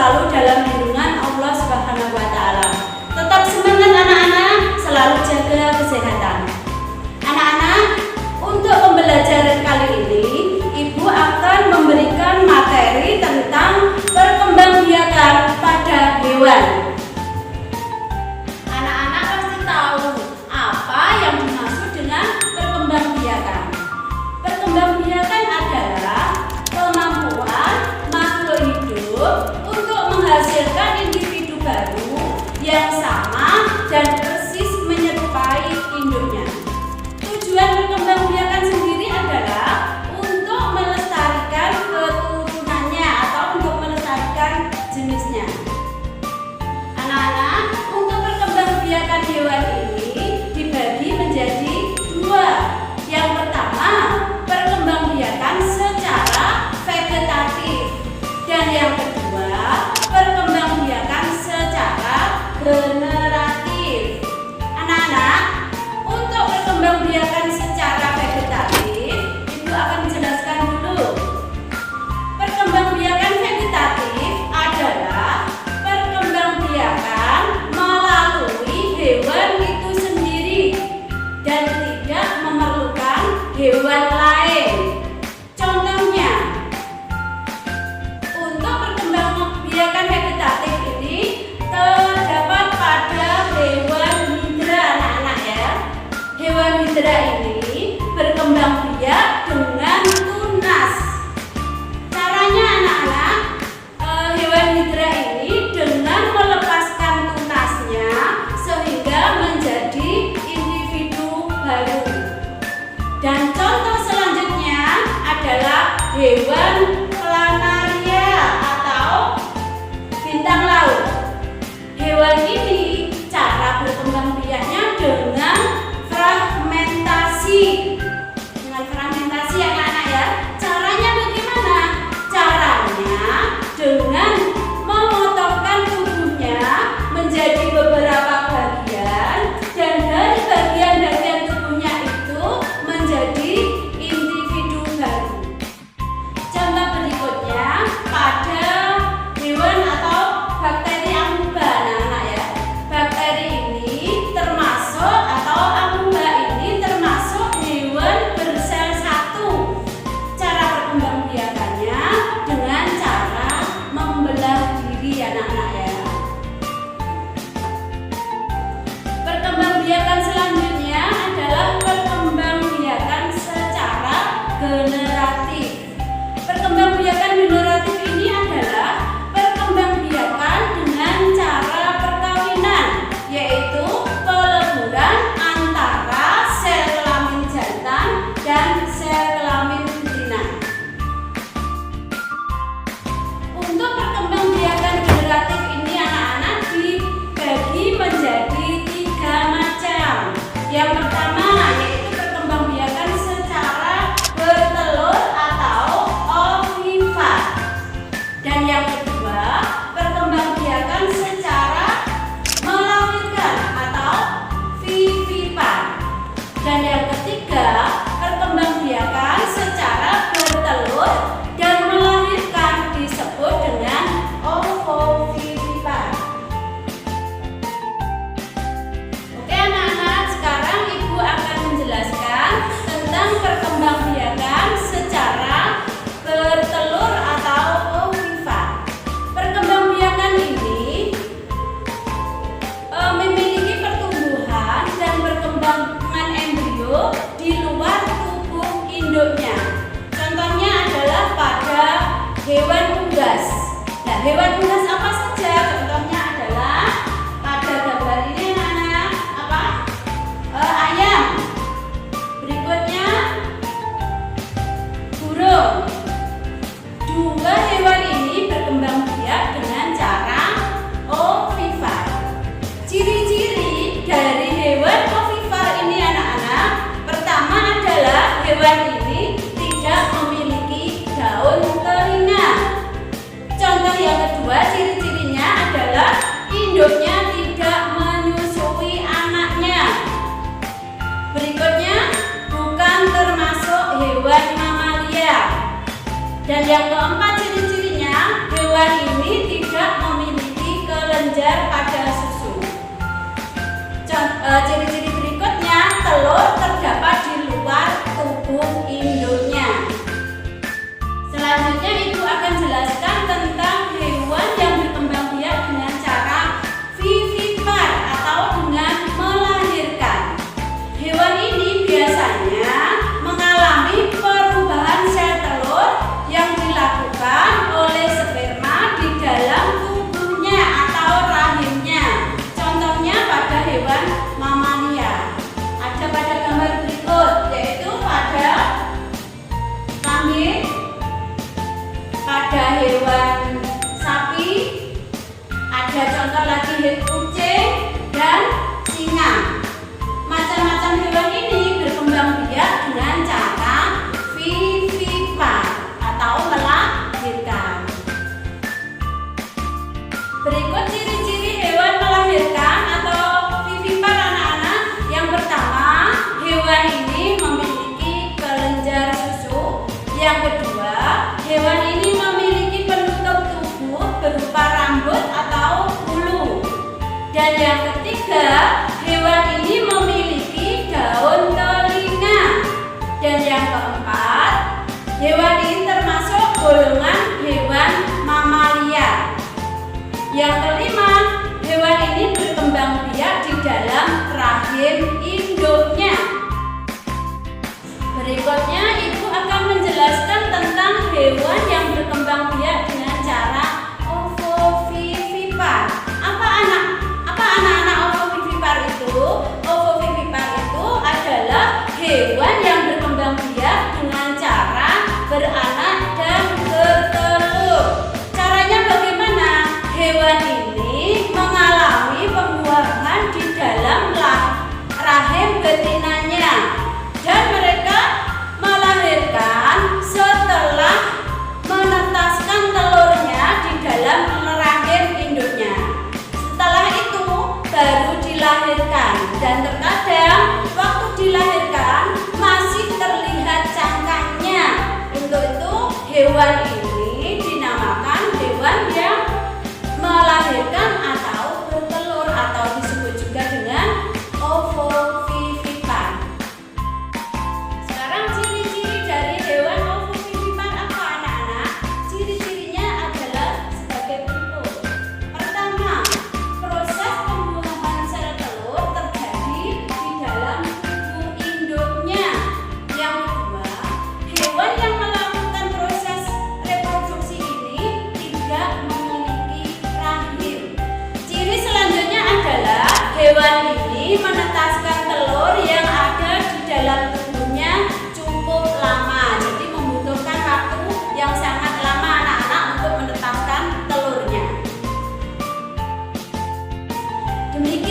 selalu dalam lindungan Allah Subhanahu wa Ta'ala. Tetap semangat anak-anak, selalu jaga kesehatan. Anak-anak, untuk pembelajaran kali ini, Ibu akan memberikan materi tentang perkembangbiakan pada hewan. Anak-anak pasti tahu apa yang dimaksud dengan perkembangbiakan. Perkembangbiakan adalah kemampuan makhluk hidup untuk menghasilkan individu baru yang sama dan persis menyerupai induknya. Tujuan perkembangbiakan sendiri adalah untuk melestarikan keturunannya atau untuk melestarikan jenisnya. Anak-anak, untuk perkembangbiakan hewan ini dibagi menjadi dua. Yang pertama, perkembangbiakan secara vegetatif, dan yang kedua, perkembangbiakan secara generatif. Anak-anak, untuk perkembangbiakan secara vegetatif, Ibu akan menjelaskan dulu. Perkembangbiakan vegetatif adalah perkembangbiakan melalui hewan itu sendiri dan tidak memerlukan hewan lain. Contohnya, untuk perkembangbiakan vegetatif ini terdapat pada hewan hidra, anak-anak ya. Hewan hidra ini berkembang biak dengan tunas. Caranya anak-anak, hewan hidra ini dengan melepaskan tunasnya sehingga menjadi individu baru. Dan contoh selanjutnya adalah hewan planaria atau bintang laut. Hewan ini cara berkembang biaknya dengan fragmentasi. Dengan fragmentasi anak-anak ya. Caranya bagaimana? Caranya dengan memotongkan tubuhnya menjadi beberapa bagian, dan dari bagian-bagian tubuhnya itu menjadi individu baru. Contoh berikutnya pada hewan atau bakteri amuba, anak-anak ya. Bakteri ini termasuk atau amuba ini termasuk hewan bersel satu. Cara perkembangbiakannya dengan cara membelah diri, anak-anak ya. Perkembangbiakan selanjutnya adalah perkembangbiakan secara generatif. Perkembangbiakan generatif ini adalah perkembangbiakan dengan cara perkawinan, yaitu peleburan antara sel kelamin jantan dan sel kelamin betina. Untuk perkembangbiakan generatif ini anak-anak dibagi menjadi 3 macam. Yang pertama yaitu perkembangbiakan secara bertelur atau ovivar. Dan yang kedua, perkembangbiakan secara melahirkan atau vivipar. Dan yang ketiga, perkembangbiakan secara bertelur dan melahirkan disebut dengan ovovivipar. Oke anak-anak, sekarang Ibu akan menjelaskan tentang perkembangbiakan secara bertelur atau ovivar. Perkembangbiakan ini memiliki pertumbuhan dan perkembangan embrio di luar tubuh induknya. Contohnya adalah pada hewan unggas. Nah, hewan unggas apa saja? Contohnya adalah pada gambar ini anak-anak, apa? Ayam. Berikutnya burung. Dua hewan ini berkembang biak dengan cara ovivar. Ciri-ciri dari hewan ovivar ini anak-anak, pertama adalah hewan ini tidak memiliki daun telinga. Contoh yang kedua, ciri-cirinya adalah induknya tidak menyusui anaknya. Berikutnya, bukan termasuk hewan mamalia. Dan yang keempat, ciri-cirinya hewan ini tidak contoh lagi kucing dan singa. Macam-macam hewan ini berkembang biak dengan cara vivipar atau melahirkan. Berikut ciri-ciri hewan melahirkan atau vivipar anak-anak. Yang pertama, hewan ini memiliki kelenjar susu. Yang kedua, hewan ini memiliki penutup tubuh berupa rambut atau bulu. Dan yang ketiga, hewan ini memiliki daun telinga. Dan yang keempat, hewan ini termasuk golongan hewan mamalia. Yang kelima, hewan ini berkembang biak di dalam rahim induknya. Berikutnya, Ibu akan menjelaskan tentang hewan yang berkembang biak dengan cara ovovivipar. Apa anak-anak ovovivipar itu? Ovovivipar itu adalah hewan yang berkembang biak dengan cara beranak dan bertelur. Caranya bagaimana? Hewan ini mengalami pembuahan di dalam rahim betinanya dan mereka melahirkan setelah menetaskan telurnya di dalam rahim induknya. Setelah itu baru dilahirkan dan terkadang waktu dilahirkan masih terlihat cangkangnya. Untuk itu hewan ini dinamakan hewan yang melahirkan atau bertelur atau disebut juga dengan ovovivipar. Sekarang ciri-ciri dari hewan ovovivipar apa anak-anak? Ciri-cirinya adalah sebagai berikut. Pertama, proses pembuahan sel telur terjadi di dalam tubuh induknya. Yang kedua, hewan yang melakukan proses reproduksi ini tidak memiliki rahim. Ciri selanjutnya adalah hewan ini menetaskan telur yang ada di dalam tubuhnya cukup lama. Jadi membutuhkan waktu yang sangat lama anak-anak untuk menetaskan telurnya. Demikian